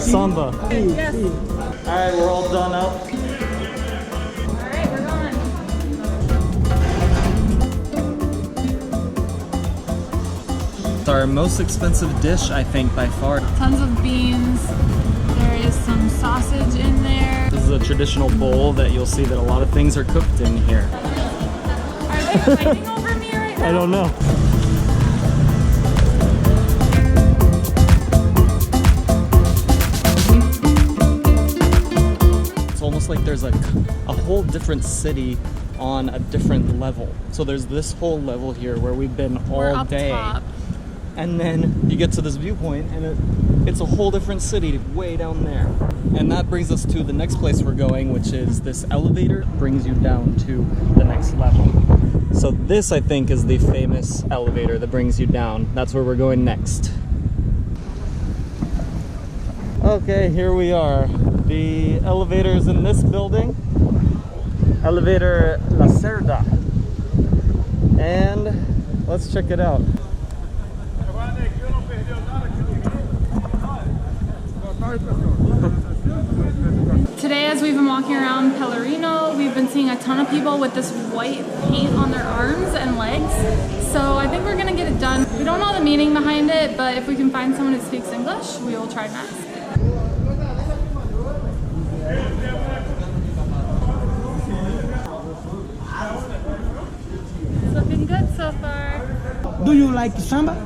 Samba. Yes. Alright, we're all done up. Alright, we're going. It's our most expensive dish, I think, by far. Tons of beans. There is some sausage in there. This is a traditional bowl that you'll see that a lot of things are cooked in here. Are they fighting over me right now? I don't know. It's almost like there's a whole different city on a different level. So there's this whole level here where we've been all day. Top. And then you get to this viewpoint and it's a whole different city way down there. And that brings us to the next place we're going, which is this elevator brings you down to the next level. So this, I think, is the famous elevator that brings you down. That's where we're going next. Okay, here we are. The elevator is in this building. Elevador Lacerda. And let's check it out. Today, as we've been walking around Pellerino, we've been seeing a ton of people with this white paint on their arms and legs. So I think we're gonna get it done. We don't know the meaning behind it, but if we can find someone who speaks English, we will try and ask. It's looking good so far. Do you like samba?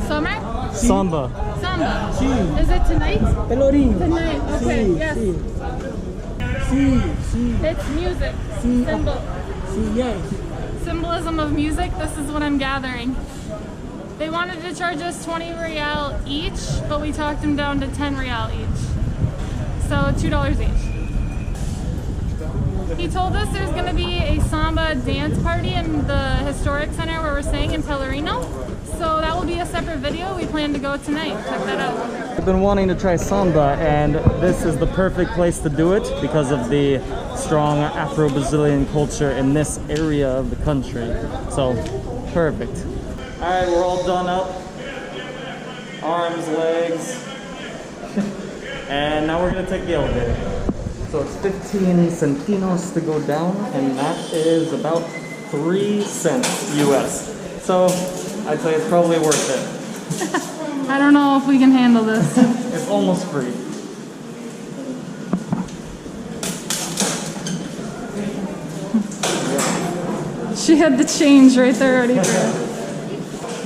Summer? Samba. Samba. Sí. Is it tonight? Pelourinho. Tonight, okay, Sí, yes. sí. Sí, sí, It's music. Sí. Symbol. sí, yes. Symbolism of music, this is what I'm gathering. They wanted to charge us 20 real each, but we talked them down to 10 real each. So $2 each. He told us there's gonna be a samba dance party in the historic center where we're staying in Pellerino. So that will be a separate video. We plan to go tonight. Check that out. I've been wanting to try samba, and this is the perfect place to do it because of the strong Afro-Brazilian culture in this area of the country. So, perfect. All right, we're all done up. Arms, legs. And now we're gonna take the elevator. So it's 15 centinos to go down, and that is about 3 cents US. So I'd say it's probably worth it. I don't know if we can handle this. It's almost free. She had the change right there already.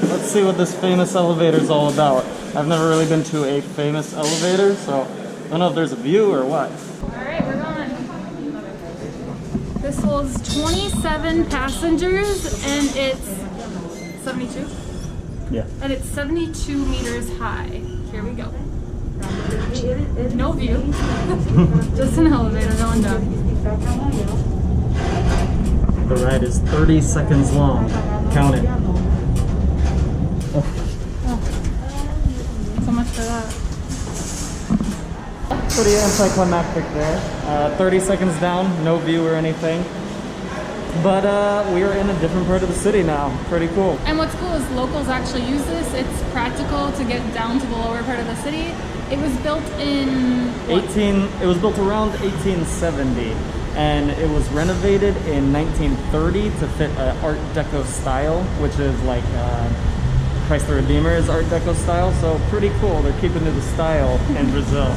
Let's see what this famous elevator is all about. I've never really been to a famous elevator, so I don't know if there's a view or what. Alright, we're going. This holds 27 passengers and it's 72? Yeah. And it's 72 meters high. Here we go. No view. Just an elevator going down. The ride is 30 seconds long. Count it. So much for that. Pretty anticlimactic there. 30 seconds down, no view or anything. But we are in a different part of the city now. Pretty cool. And what's cool is locals actually use this. It's practical to get down to the lower part of the city. It was built in what? It was built around 1870, and it was renovated in 1930 to fit Art Deco style, which is like Christ the Redeemer's Art Deco style. So pretty cool. They're keeping to the style in Brazil.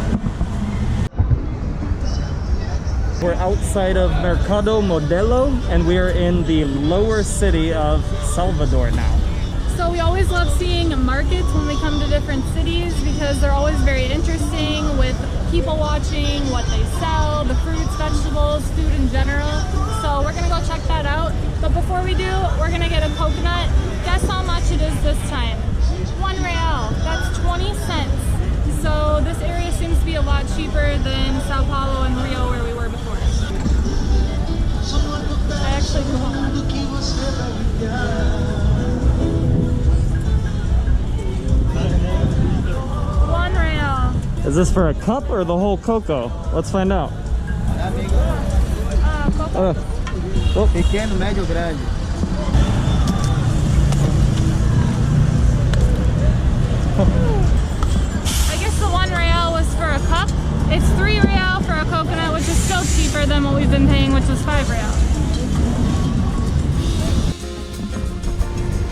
We're outside of Mercado Modelo, and we are in the lower city of Salvador now. So we always love seeing markets when we come to different cities because they're always very interesting with people watching, what they sell, the fruits, vegetables, food in general. So we're gonna go check that out. But before we do, we're gonna get a coconut. Guess how much it is this time? 1 real, that's 20 cents. So this area seems to be a lot cheaper than Sao Paulo and Rio where we were before. I actually do want one. Is this for a cup or the whole cocoa? Let's find out. Cocoa. Pequeno, médio, grande. I guess the 1 real was for a real for a coconut, which is still cheaper than what we've been paying, which is 5 real.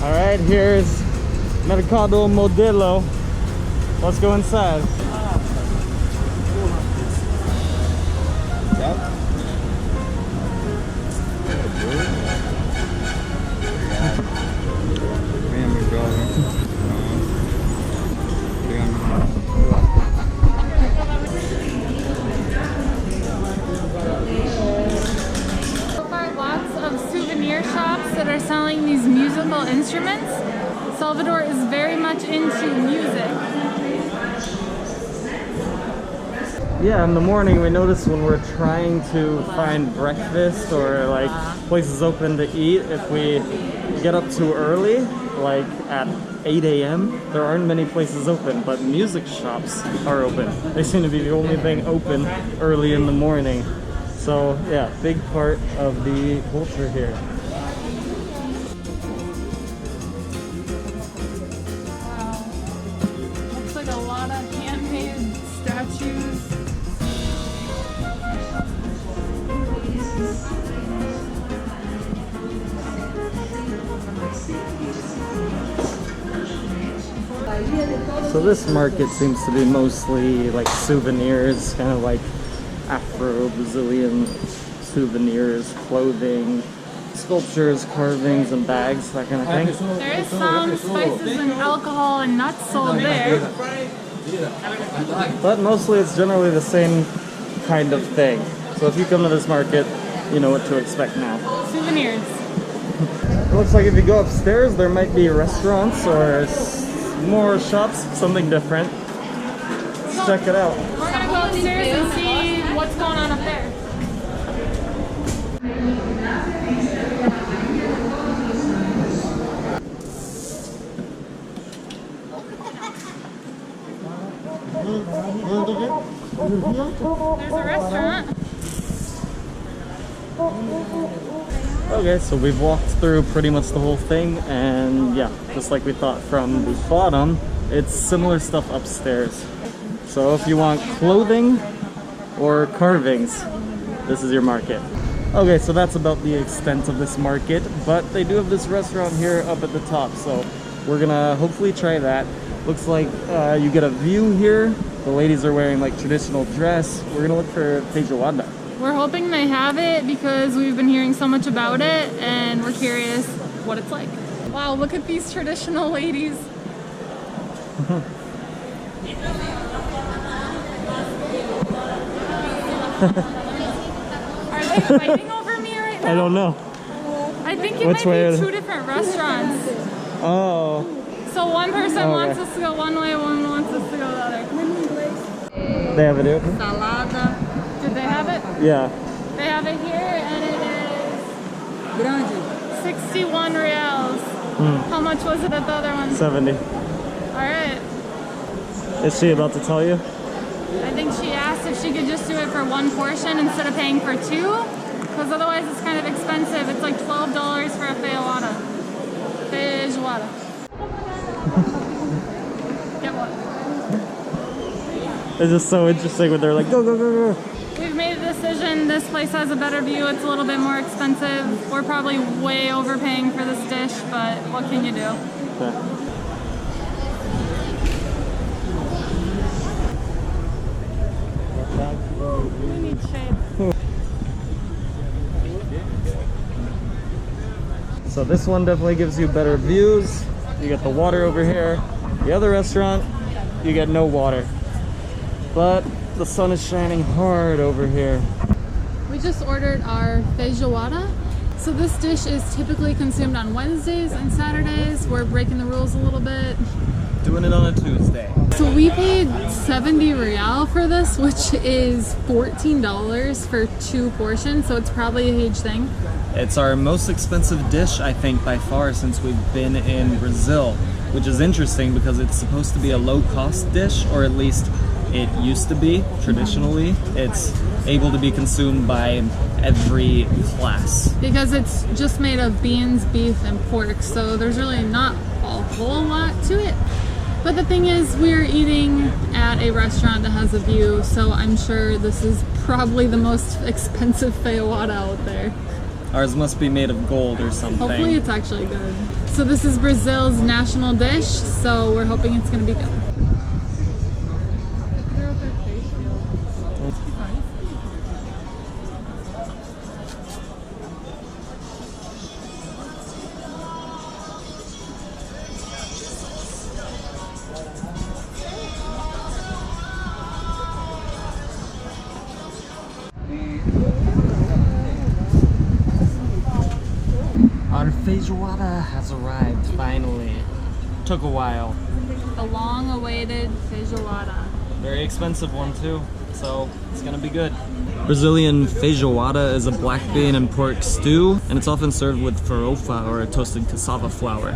All right, here's Mercado Modelo. Let's go inside. That are selling these musical instruments. Salvador is very much into music. Yeah, in the morning we noticed when we're trying to find breakfast or like places open to eat, if we get up too early, like at 8 a.m., there aren't many places open, but music shops are open. They seem to be the only thing open early in the morning. So yeah, big part of the culture here. So this market seems to be mostly like souvenirs, kind of like Afro-Brazilian souvenirs, clothing, sculptures, carvings, and bags, that kind of thing. There is some spices and alcohol and nuts sold there. But mostly it's generally the same kind of thing. So if you come to this market, you know what to expect now. Souvenirs. It looks like if you go upstairs, there might be restaurants or more shops, something different. Let's check it out. We're gonna go upstairs and see what's going on up there. There's a restaurant. Okay, so we've walked through pretty much the whole thing, and yeah, just like we thought from the bottom, it's similar stuff upstairs. So if you want clothing or carvings, this is your market. Okay, so that's about the extent of this market, but they do have this restaurant here up at the top, so we're gonna hopefully try that. Looks like you get a view here. The ladies are wearing like traditional dress. We're gonna look for Feijoada. We're hoping they have it because we've been hearing so much about it and we're curious what it's like. Wow, look at these traditional ladies. Are they fighting over me right now? I don't know. I think it might be two different restaurants. Oh. So one person wants us to go one way, one wants us to go the other. They have it here? Salada. Did they have it? Yeah. They have it here and it is 61 reals. How much was it at the other one? 70. Alright. Is she about to tell you? I think she asked if she could just do it for one portion instead of paying for two. Because otherwise it's kind of expensive. It's like $12 for a feijoada. Feijoada. Get what? It's just so interesting when they're like, go, go, go, go. We've made a decision. This place has a better view. It's a little bit more expensive. We're probably way overpaying for this dish, but what can you do? Okay. We need shade. So this one definitely gives you better views. You get the water over here. The other restaurant, you get no water. But the sun is shining hard over here. We just ordered our feijoada. So this dish is typically consumed on Wednesdays and Saturdays. We're breaking the rules a little bit. Doing it on a Tuesday. So we paid 70 real for this, which is $14 for two portions. So it's probably a huge thing. It's our most expensive dish, I think, by far since we've been in Brazil, which is interesting because it's supposed to be a low-cost dish, or at least it used to be, traditionally. It's able to be consumed by every class. Because it's just made of beans, beef, and pork, so there's really not a whole lot to it. But the thing is, we're eating at a restaurant that has a view, so I'm sure this is probably the most expensive feijoada out there. Ours must be made of gold or something. Hopefully it's actually good. So this is Brazil's national dish, so we're hoping it's gonna be good. Our feijoada has arrived, finally. Took a while. The long-awaited feijoada. Very expensive one too, so it's gonna be good. Brazilian feijoada is a black bean and pork stew, and it's often served with farofa or a toasted cassava flour.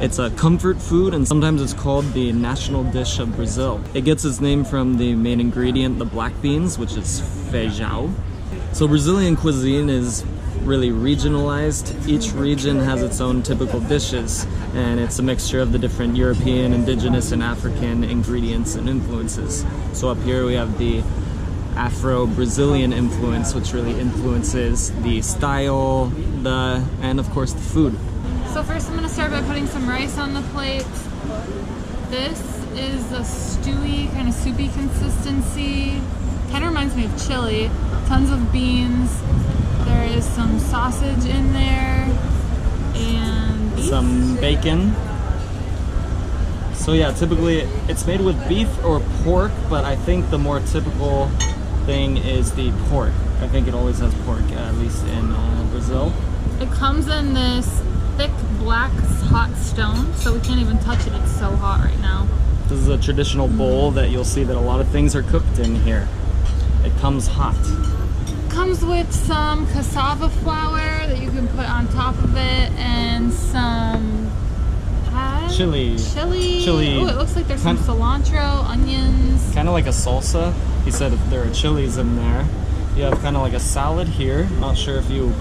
It's a comfort food, and sometimes it's called the national dish of Brazil. It gets its name from the main ingredient, the black beans, which is feijão. So Brazilian cuisine is really regionalized. Each region has its own typical dishes, and it's a mixture of the different European, indigenous, and African ingredients and influences. So up here we have the Afro-Brazilian influence, which really influences the style, and of course the food. So first I'm gonna start by putting some rice on the plate. This is a stewy, kind of soupy consistency. Kind of reminds me of chili. Tons of beans. There is some sausage in there, and beef. Some bacon. So yeah, typically it's made with beef or pork, but I think the more typical thing is the pork. I think it always has pork, at least in Brazil. It comes in this thick black hot stone, so we can't even touch it. It's so hot right now. This is a traditional bowl that you'll see that a lot of things are cooked in here. It comes hot. Comes with some cassava flour that you can put on top of it, and some chili. Oh, it looks like there's some cilantro, onions. Kind of like a salsa. He said if there are chilies in there. You have kind of like a salad here. Not sure if you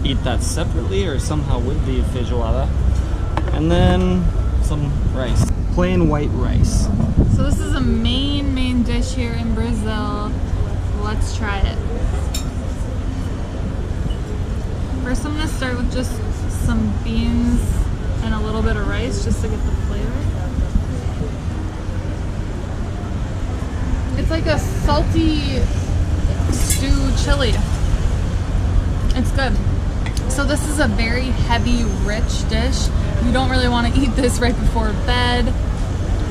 eat that separately or somehow with the feijoada. And then some rice. Plain white rice. So this is a main dish here in Brazil. Let's try it. First I'm gonna start with just some beans and a little bit of rice just to get the flavor. It's like a salty stew chili. It's good. So this is a very heavy, rich dish. You don't really want to eat this right before bed.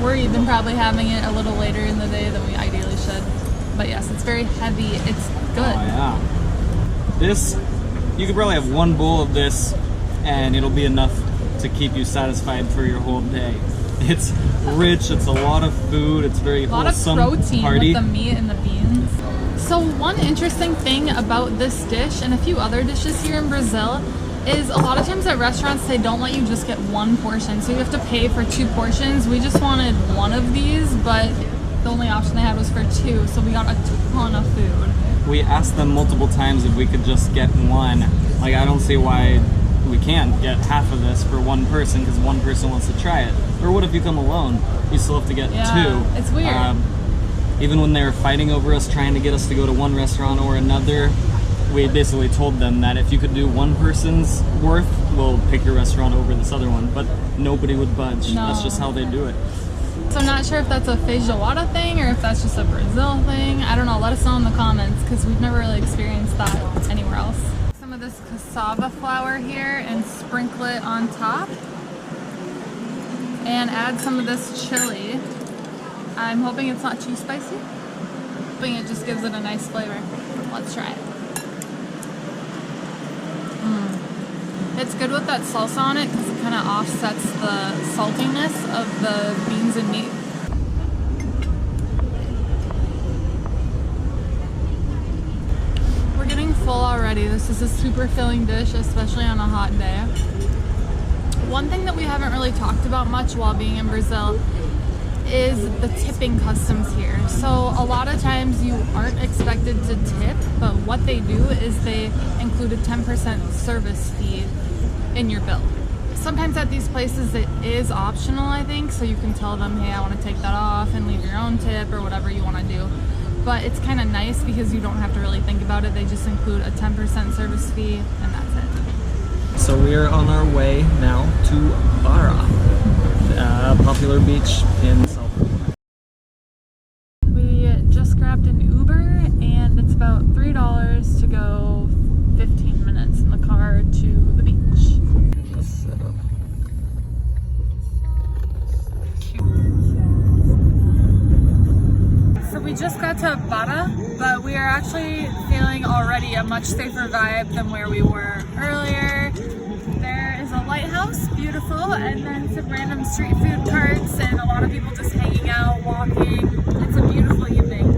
We're even probably having it a little later in the day than we ideally should. But yes, it's very heavy. It's good. Oh yeah. This, you could probably have one bowl of this and it'll be enough to keep you satisfied for your whole day. It's rich, it's a lot of food, it's very wholesome, a lot of protein hearty. with the meat and the beans. So one interesting thing about this dish and a few other dishes here in Brazil is a lot of times at restaurants they don't let you just get one portion, so you have to pay for 2 portions. We just wanted one of these, but the only option they had was for 2, so we got a ton of food. We asked them multiple times if we could just get one. Like, I don't see why we can't get half of this for one person because one person wants to try it. Or what if you come alone? You still have to get 2. It's weird. Even when they were fighting over us, trying to get us to go to one restaurant or another, we basically told them that if you could do one person's worth, we'll pick your restaurant over this other one. But nobody would budge. No. That's just how they do it. So I'm not sure if that's a feijoada thing or if that's just a Brazil thing. I don't know. Let us know in the comments because we've never really experienced that anywhere else. Some of this cassava flour here and sprinkle it on top. And add some of this chili. I'm hoping it's not too spicy. Hoping it just gives it a nice flavor. Let's try it. It's good with that salsa on it because it kind of offsets the saltiness of the beans and meat. We're getting full already. This is a super filling dish, especially on a hot day. One thing that we haven't really talked about much while being in Brazil is the tipping customs here. So a lot of times you aren't expected to tip, but what they do is they include a 10% service fee in your bill. sometimes at these places it is optional, I think, so you can tell them, hey, I want to take that off and leave your own tip or whatever you want to do. But it's kind of nice because you don't have to really think about it. They just include a 10% service fee and that's it. So we are on our way now to Bara, a popular beach in Salvador. We just grabbed an Uber and it's about $3 to go 15 minutes in the car to the beach. Let's set up. So we just got to Bara, but we are actually feeling already a much safer vibe than where we were earlier. There is a lighthouse, beautiful, and then some random street food carts and a lot of people just hanging out, walking. It's a beautiful evening.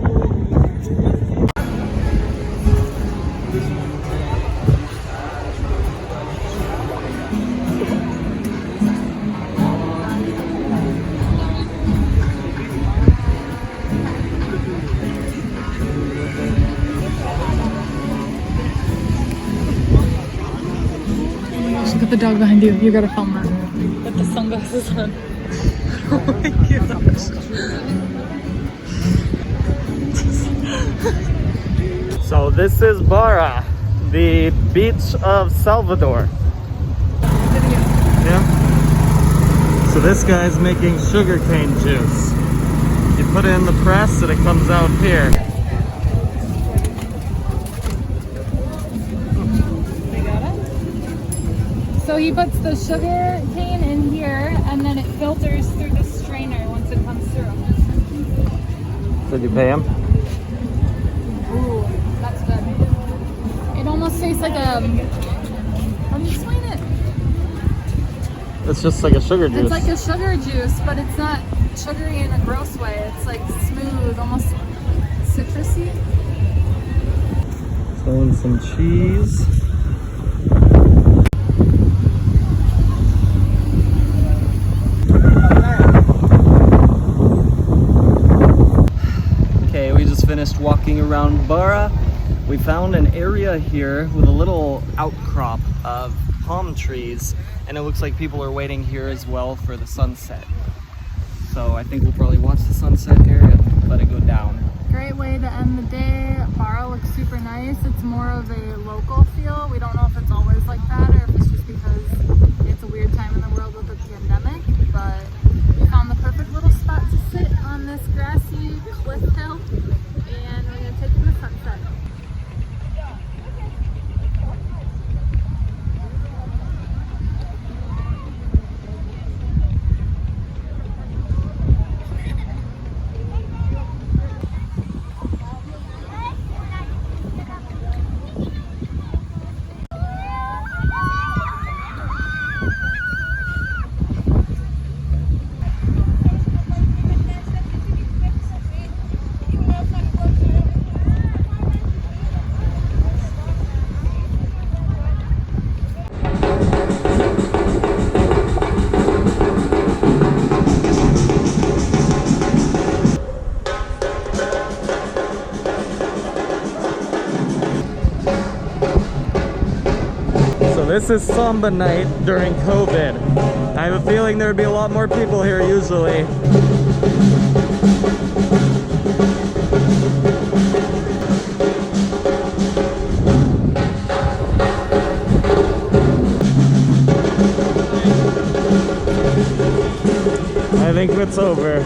Look at the dog behind you. You gotta film that. With the sunglasses on. Oh my gosh. So this is Bara, the beach of Salvador. Yeah. So this guy's making sugarcane juice. You put it in the press and it comes out here. So he puts the sugar cane in here and then it filters through the strainer once it comes through. Did you pay him? Ooh, that's good. It almost tastes like a... How do you explain it? It's just like a sugar juice. It's like a sugar juice, but it's not sugary in a gross way. It's like smooth, almost citrusy. Throw in some cheese. Finished walking around Bara. We found an area here with a little outcrop of palm trees, and it looks like people are waiting here as well for the sunset. So I think we'll probably watch the sunset here and let it go down. Great way to end the day. Bara looks super nice. It's more of a local feel. We don't know if it's always like that or if it's just because it's a weird time in the world with the pandemic, but we found the perfect little spot to sit on this grassy cliff hill. And we're going to take in the sunset. This is Samba night during COVID. I have a feeling there would be a lot more people here usually. I think it's over.